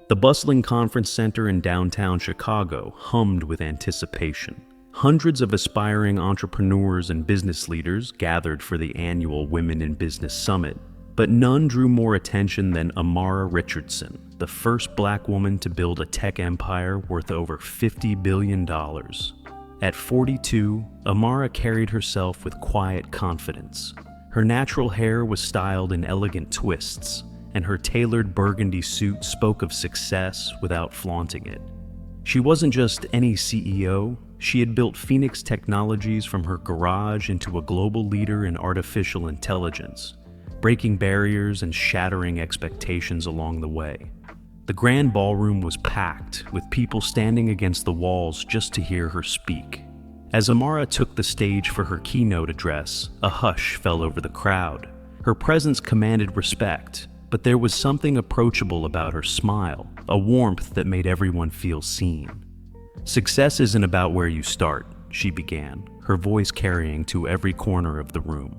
The bustling conference center in downtown Chicago hummed with anticipation. Hundreds of aspiring entrepreneurs and business leaders gathered for the annual Women in Business Summit, but none drew more attention than Amara Richardson, the first Black woman to build a tech empire worth over $50 billion. At 42, Amara carried herself with quiet confidence. Her natural hair was styled in elegant twists, and her tailored burgundy suit spoke of success without flaunting it. She wasn't just any CEO, she had built Phoenix Technologies from her garage into a global leader in artificial intelligence, breaking barriers and shattering expectations along the way. The grand ballroom was packed, with people standing against the walls just to hear her speak. As Amara took the stage for her keynote address, a hush fell over the crowd. Her presence commanded respect, but there was something approachable about her smile, a warmth that made everyone feel seen. "Success isn't about where you start," she began, her voice carrying to every corner of the room.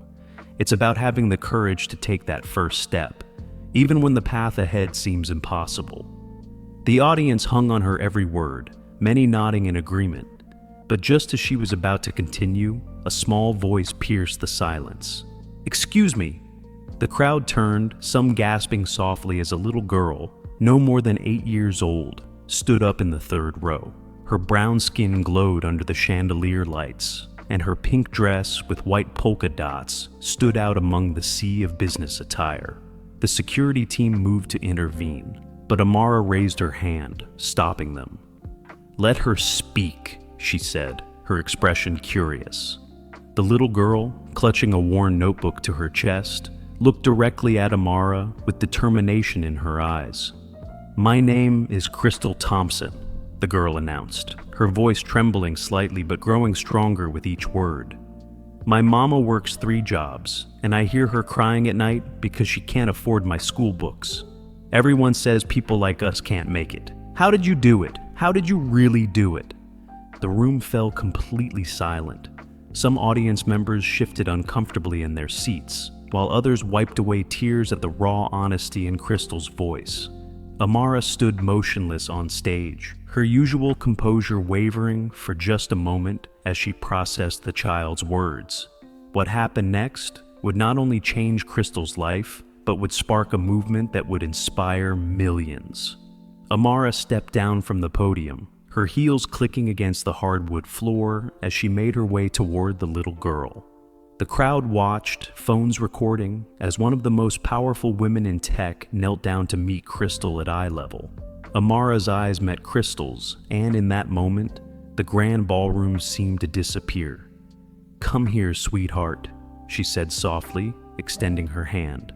"It's about having the courage to take that first step, even when the path ahead seems impossible." The audience hung on her every word, many nodding in agreement. But just as she was about to continue, a small voice pierced the silence. "Excuse me." The crowd turned, some gasping softly as a little girl, no more than 8 years old, stood up in the third row. Her brown skin glowed under the chandelier lights, and her pink dress with white polka dots stood out among the sea of business attire. The security team moved to intervene, but Amara raised her hand, stopping them. "Let her speak," she said, her expression curious. The little girl, clutching a worn notebook to her chest, looked directly at Amara with determination in her eyes. "My name is Crystal Thompson," the girl announced, her voice trembling slightly but growing stronger with each word. "My mama works 3 jobs, and I hear her crying at night because she can't afford my school books. Everyone says people like us can't make it. How did you do it? How did you really do it?" The room fell completely silent. Some audience members shifted uncomfortably in their seats, while others wiped away tears at the raw honesty in Crystal's voice. Amara stood motionless on stage, her usual composure wavering for just a moment as she processed the child's words. What happened next would not only change Crystal's life, but would spark a movement that would inspire millions. Amara stepped down from the podium, her heels clicking against the hardwood floor as she made her way toward the little girl. The crowd watched, phones recording, as one of the most powerful women in tech knelt down to meet Crystal at eye level. Amara's eyes met Crystal's, and in that moment, the grand ballroom seemed to disappear. "Come here, sweetheart," she said softly, extending her hand.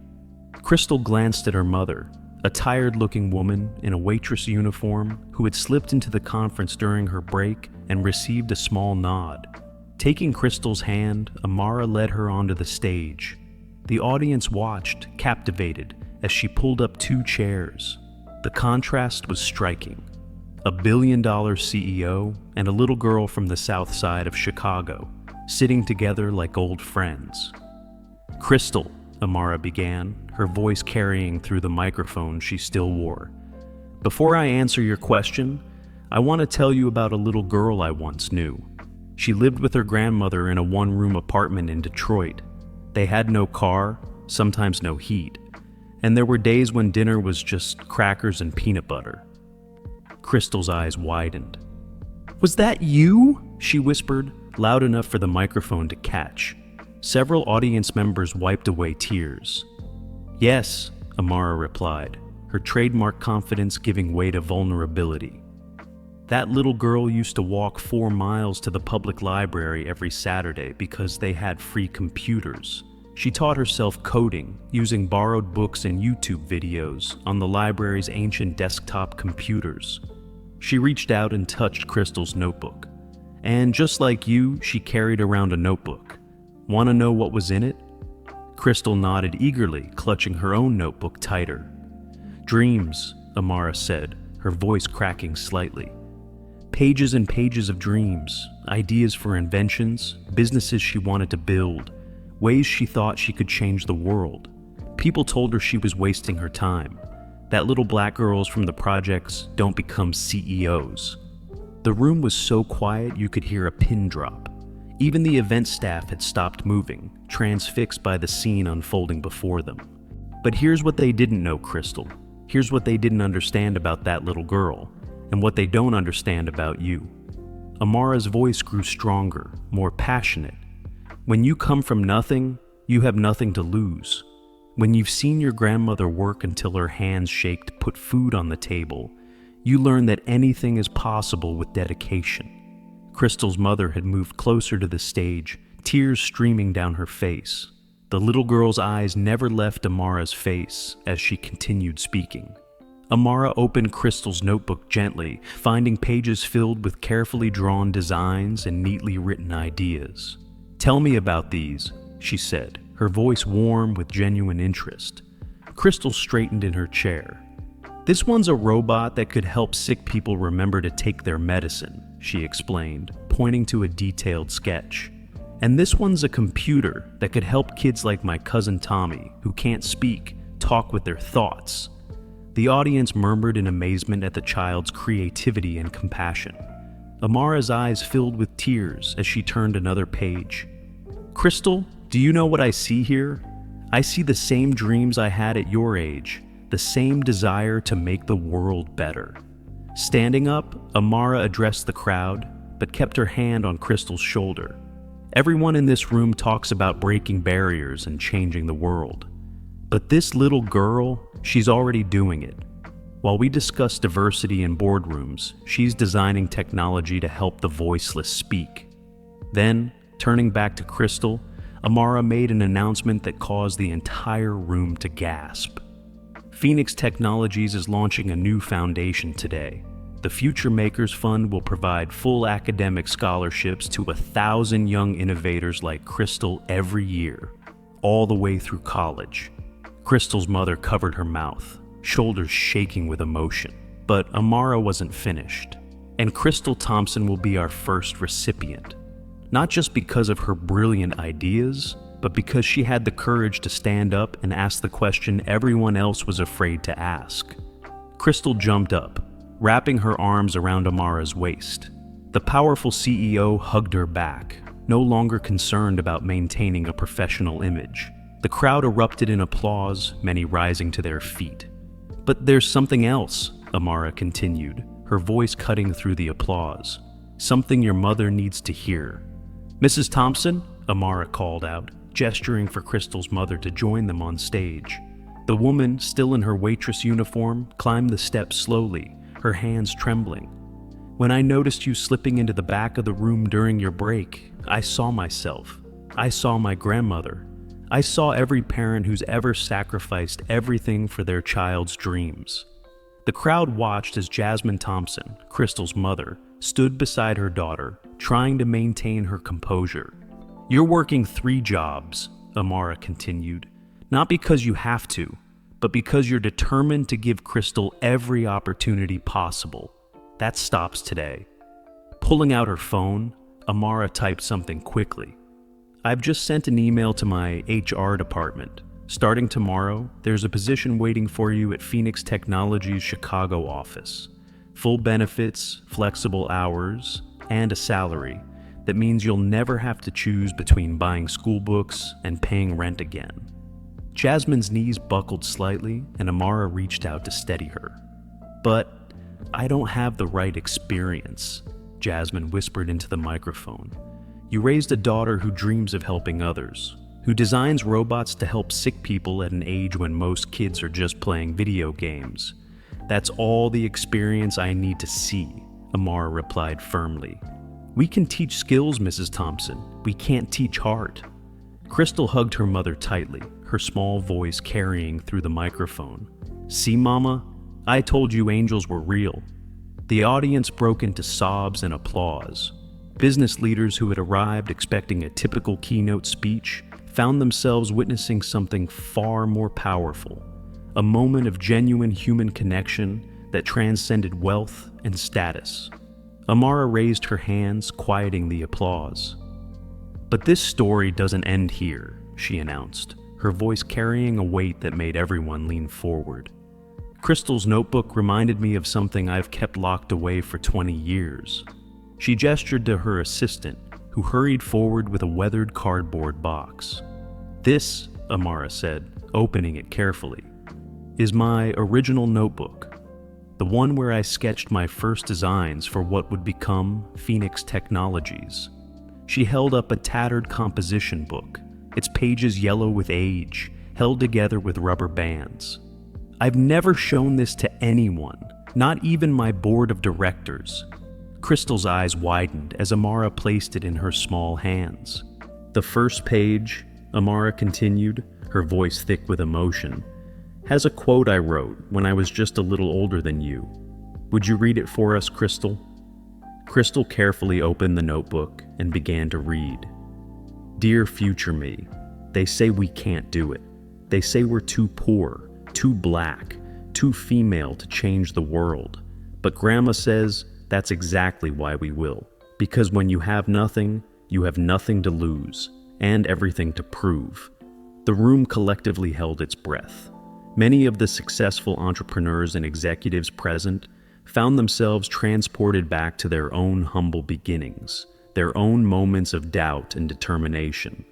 Crystal glanced at her mother, a tired-looking woman in a waitress uniform who had slipped into the conference during her break and received a small nod. Taking Crystal's hand, Amara led her onto the stage. The audience watched, captivated, as she pulled up 2 chairs. The contrast was striking. A billion-dollar CEO and a little girl from the south side of Chicago, sitting together like old friends. "Crystal," Amara began, her voice carrying through the microphone she still wore. "Before I answer your question, I want to tell you about a little girl I once knew. She lived with her grandmother in a 1-room apartment in Detroit. They had no car, sometimes no heat, and there were days when dinner was just crackers and peanut butter." Crystal's eyes widened. "Was that you?" she whispered, loud enough for the microphone to catch. Several audience members wiped away tears. "Yes," Amara replied, her trademark confidence giving way to vulnerability. "That little girl used to walk 4 miles to the public library every Saturday because they had free computers. She taught herself coding, using borrowed books and YouTube videos on the library's ancient desktop computers." She reached out and touched Crystal's notebook. "And just like you, she carried around a notebook. Want to know what was in it?" Crystal nodded eagerly, clutching her own notebook tighter. "Dreams," Amara said, her voice cracking slightly. "Pages and pages of dreams, ideas for inventions, businesses she wanted to build, ways she thought she could change the world. People told her she was wasting her time. that little black girls from the projects don't become CEOs. The room was so quiet you could hear a pin drop. Even the event staff had stopped moving, transfixed by the scene unfolding before them. But here's what they didn't know, Crystal. Here's what they didn't understand about that little girl, and what they don't understand about you. Amara's voice grew stronger, more passionate. When you come from nothing, you have nothing to lose. When you've seen your grandmother work until her hands shake to put food on the table, you learn that anything is possible with dedication. Crystal's mother had moved closer to the stage, tears streaming down her face. The little girl's eyes never left Amara's face as she continued speaking. Amara opened Crystal's notebook gently, finding pages filled with carefully drawn designs and neatly written ideas. "Tell me about these," she said, her voice warm with genuine interest. Crystal straightened in her chair. "This one's a robot that could help sick people remember to take their medicine," she explained, pointing to a detailed sketch. "And this one's a computer that could help kids like my cousin Tommy, who can't speak, talk with their thoughts." The audience murmured in amazement at the child's creativity and compassion. Amara's eyes filled with tears as she turned another page. "Crystal, do you know what I see here? I see the same dreams I had at your age, the same desire to make the world better." Standing up, Amara addressed the crowd, but kept her hand on Crystal's shoulder. "Everyone in this room talks about breaking barriers and changing the world. But this little girl, she's already doing it. While we discuss diversity in boardrooms, she's designing technology to help the voiceless speak." Then, turning back to Crystal, Amara made an announcement that caused the entire room to gasp. Phoenix Technologies is launching a new foundation today. The Future Makers Fund will provide full academic scholarships to 1,000 young innovators like Crystal every year, all the way through college. Crystal's mother covered her mouth, shoulders shaking with emotion. But Amara wasn't finished. "And Crystal Thompson will be our first recipient. Not just because of her brilliant ideas, but because she had the courage to stand up and ask the question everyone else was afraid to ask." Crystal jumped up, wrapping her arms around Amara's waist. The powerful CEO hugged her back, no longer concerned about maintaining a professional image. The crowd erupted in applause, many rising to their feet. "But there's something else," Amara continued, her voice cutting through the applause. "Something your mother needs to hear." "Mrs. Thompson," Amara called out, gesturing for Crystal's mother to join them on stage. The woman, still in her waitress uniform, climbed the steps slowly, her hands trembling. "When I noticed you slipping into the back of the room during your break, I saw myself. I saw my grandmother. I saw every parent who's ever sacrificed everything for their child's dreams." The crowd watched as Jasmine Thompson, Crystal's mother, stood beside her daughter, trying to maintain her composure. "You're working 3 jobs, Amara continued, "not because you have to, but because you're determined to give Crystal every opportunity possible. That stops today." Pulling out her phone, Amara typed something quickly. "I've just sent an email to my HR department. Starting tomorrow, there's a position waiting for you at Phoenix Technologies' Chicago office. Full benefits, flexible hours, and a salary. That means you'll never have to choose between buying school books and paying rent again." Jasmine's knees buckled slightly, and Amara reached out to steady her. "But I don't have the right experience," Jasmine whispered into the microphone. "You raised a daughter who dreams of helping others, who designs robots to help sick people at an age when most kids are just playing video games. That's all the experience I need to see," Amara replied firmly. "We can teach skills, Mrs. Thompson. We can't teach heart." Crystal hugged her mother tightly, her small voice carrying through the microphone. "See, Mama? I told you angels were real." The audience broke into sobs and applause. Business leaders who had arrived expecting a typical keynote speech found themselves witnessing something far more powerful, a moment of genuine human connection that transcended wealth and status. Amara raised her hands, quieting the applause. "But this story doesn't end here," she announced, her voice carrying a weight that made everyone lean forward. Crystal's notebook reminded me of something I've kept locked away for 20 years. She gestured to her assistant, who hurried forward with a weathered cardboard box. "This," Amara said, opening it carefully, "is my original notebook, the one where I sketched my first designs for what would become Phoenix Technologies." She held up a tattered composition book, its pages yellow with age, held together with rubber bands. "I've never shown this to anyone, not even my board of directors." Crystal's eyes widened as Amara placed it in her small hands. "The first page," Amara continued, her voice thick with emotion, "has a quote I wrote when I was just a little older than you. Would you read it for us, Crystal?" Crystal carefully opened the notebook and began to read. "Dear future me, they say we can't do it. They say we're too poor, too black, too female to change the world. But Grandma says that's exactly why we will. Because when you have nothing to lose, and everything to prove." The room collectively held its breath. Many of the successful entrepreneurs and executives present found themselves transported back to their own humble beginnings, their own moments of doubt and determination.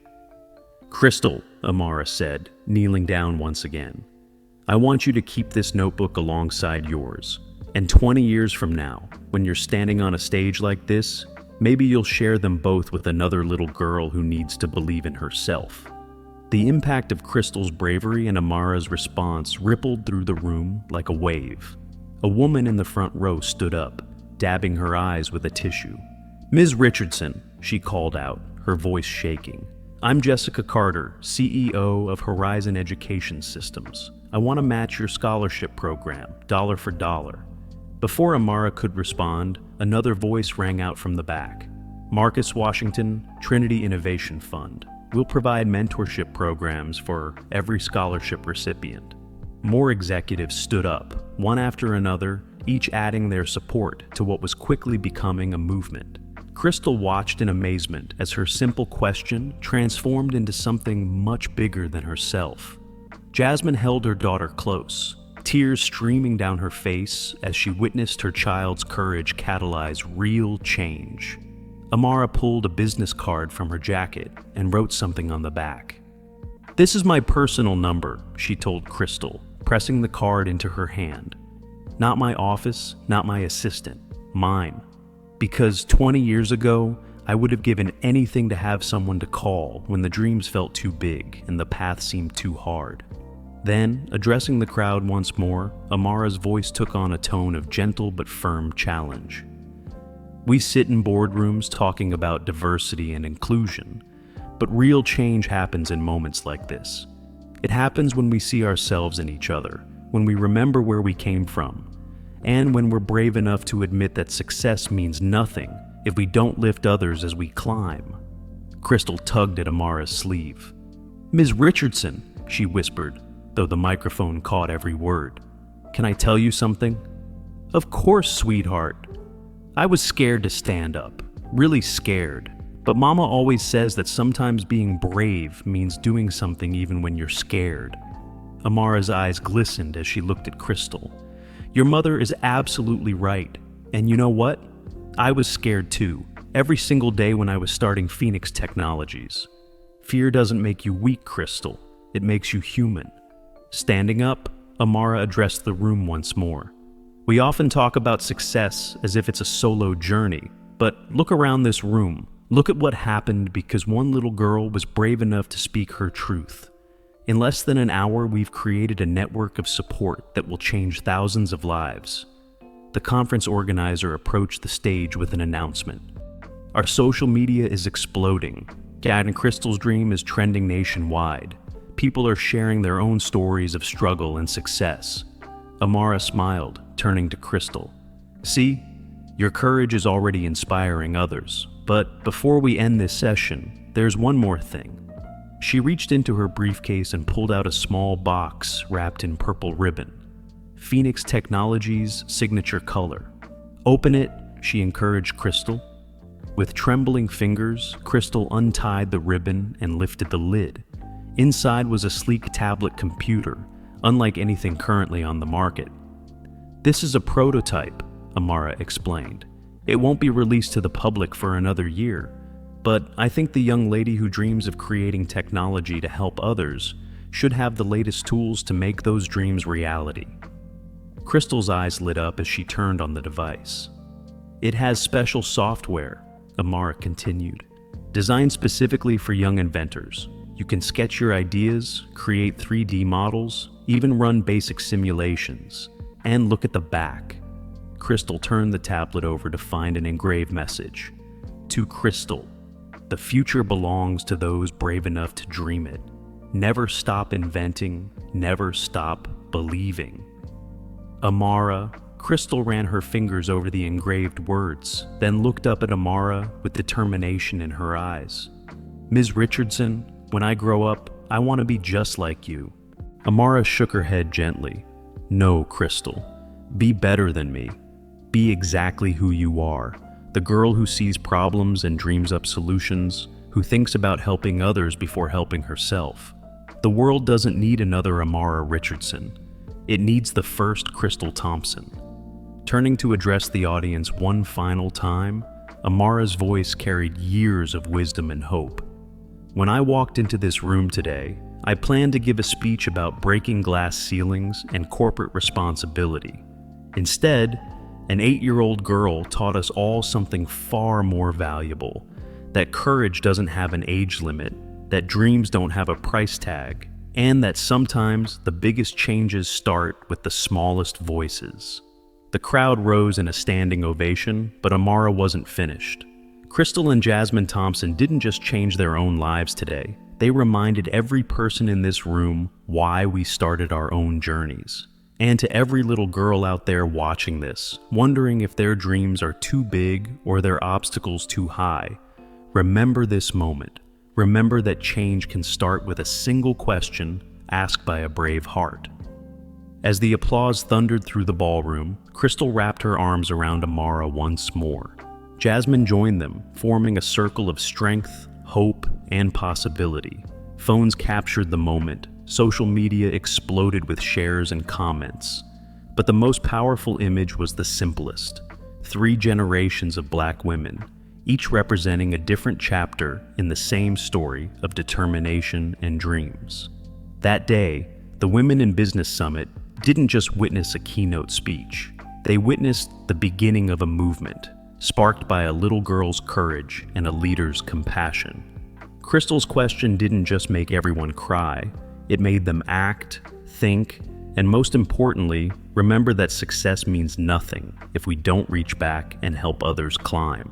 "Crystal," Amara said, kneeling down once again, "I want you to keep this notebook alongside yours. And 20 years from now, when you're standing on a stage like this, maybe you'll share them both with another little girl who needs to believe in herself." The impact of Crystal's bravery and Amara's response rippled through the room like a wave. A woman in the front row stood up, dabbing her eyes with a tissue. "Ms. Richardson," she called out, her voice shaking. "I'm Jessica Carter, CEO of Horizon Education Systems. I want to match your scholarship program, dollar for dollar." Before Amara could respond, another voice rang out from the back. "Marcus Washington, Trinity Innovation Fund. We'll provide mentorship programs for every scholarship recipient." More executives stood up, one after another, each adding their support to what was quickly becoming a movement. Crystal watched in amazement as her simple question transformed into something much bigger than herself. Jasmine held her daughter close, tears streaming down her face as she witnessed her child's courage catalyze real change. Amara pulled a business card from her jacket and wrote something on the back. "This is my personal number," she told Crystal, pressing the card into her hand. "Not my office, not my assistant, mine. Because 20 years ago, I would have given anything to have someone to call when the dreams felt too big and the path seemed too hard." Then, addressing the crowd once more, Amara's voice took on a tone of gentle but firm challenge. "We sit in boardrooms talking about diversity and inclusion, but real change happens in moments like this. It happens when we see ourselves in each other, when we remember where we came from, and when we're brave enough to admit that success means nothing if we don't lift others as we climb." Crystal tugged at Amara's sleeve. "Ms. Richardson," she whispered, though the microphone caught every word, "can I tell you something?" "Of course, sweetheart." "I was scared to stand up, really scared. But Mama always says that sometimes being brave means doing something even when you're scared." Amara's eyes glistened as she looked at Crystal. "Your mother is absolutely right. And you know what? I was scared too, every single day when I was starting Phoenix Technologies. Fear doesn't make you weak, Crystal. It makes you human." Standing up, Amara addressed the room once more. "We often talk about success as if it's a solo journey, but look around this room. Look at what happened because one little girl was brave enough to speak her truth. In less than an hour, we've created a network of support that will change thousands of lives." The conference organizer approached the stage with an announcement. "Our social media is exploding. Dad and Crystal's dream is trending nationwide. People are sharing their own stories of struggle and success." Amara smiled, turning to Crystal. "See, your courage is already inspiring others. But before we end this session, there's one more thing." She reached into her briefcase and pulled out a small box wrapped in purple ribbon. Phoenix Technologies' signature color. "Open it," she encouraged Crystal. With trembling fingers, Crystal untied the ribbon and lifted the lid. Inside was a sleek tablet computer, unlike anything currently on the market. "This is a prototype," Amara explained. "It won't be released to the public for another year, but I think the young lady who dreams of creating technology to help others should have the latest tools to make those dreams reality." Crystal's eyes lit up as she turned on the device. "It has special software," Amara continued, "designed specifically for young inventors. You can sketch your ideas, create 3D models, even run basic simulations. And look at the back." Crystal turned the tablet over to find an engraved message. "To Crystal, the future belongs to those brave enough to dream it. Never stop inventing, never stop believing." "Amara," Crystal ran her fingers over the engraved words, then looked up at Amara with determination in her eyes. "Ms. Richardson, when I grow up, I want to be just like you." Amara shook her head gently. "No, Crystal. Be better than me. Be exactly who you are. The girl who sees problems and dreams up solutions, who thinks about helping others before helping herself. The world doesn't need another Amara Richardson. It needs the first Crystal Thompson." Turning to address the audience one final time, Amara's voice carried years of wisdom and hope. "When I walked into this room today, I planned to give a speech about breaking glass ceilings and corporate responsibility. Instead, an 8-year-old girl taught us all something far more valuable: that courage doesn't have an age limit, that dreams don't have a price tag, and that sometimes the biggest changes start with the smallest voices." The crowd rose in a standing ovation, but Amara wasn't finished. Crystal and Jasmine Thompson didn't just change their own lives today. They reminded every person in this room why we started our own journeys. And to every little girl out there watching this, wondering if their dreams are too big or their obstacles too high, remember this moment. Remember that change can start with a single question asked by a brave heart. As the applause thundered through the ballroom, Crystal wrapped her arms around Amara once more. Jasmine joined them, forming a circle of strength, hope, and possibility. Phones captured the moment. Social media exploded with shares and comments. But the most powerful image was the simplest. 3 generations of Black women, each representing a different chapter in the same story of determination and dreams. That day, the Women in Business Summit didn't just witness a keynote speech. They witnessed the beginning of a movement, sparked by a little girl's courage and a leader's compassion. Crystal's question didn't just make everyone cry. It made them act, think, and most importantly, remember that success means nothing if we don't reach back and help others climb.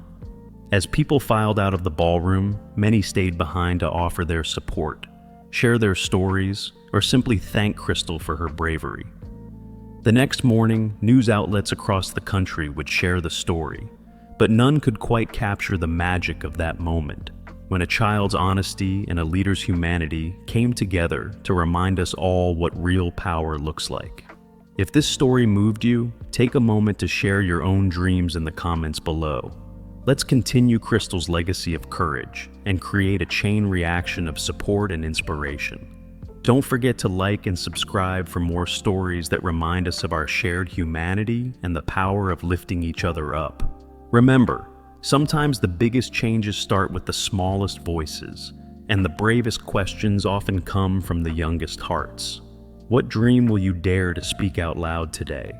As people filed out of the ballroom, many stayed behind to offer their support, share their stories, or simply thank Crystal for her bravery. The next morning, news outlets across the country would share the story, but none could quite capture the magic of that moment, when a child's honesty and a leader's humanity came together to remind us all what real power looks like. If this story moved you, take a moment to share your own dreams in the comments below. Let's continue Crystal's legacy of courage and create a chain reaction of support and inspiration. Don't forget to like and subscribe for more stories that remind us of our shared humanity and the power of lifting each other up. Remember, sometimes the biggest changes start with the smallest voices, and the bravest questions often come from the youngest hearts. What dream will you dare to speak out loud today?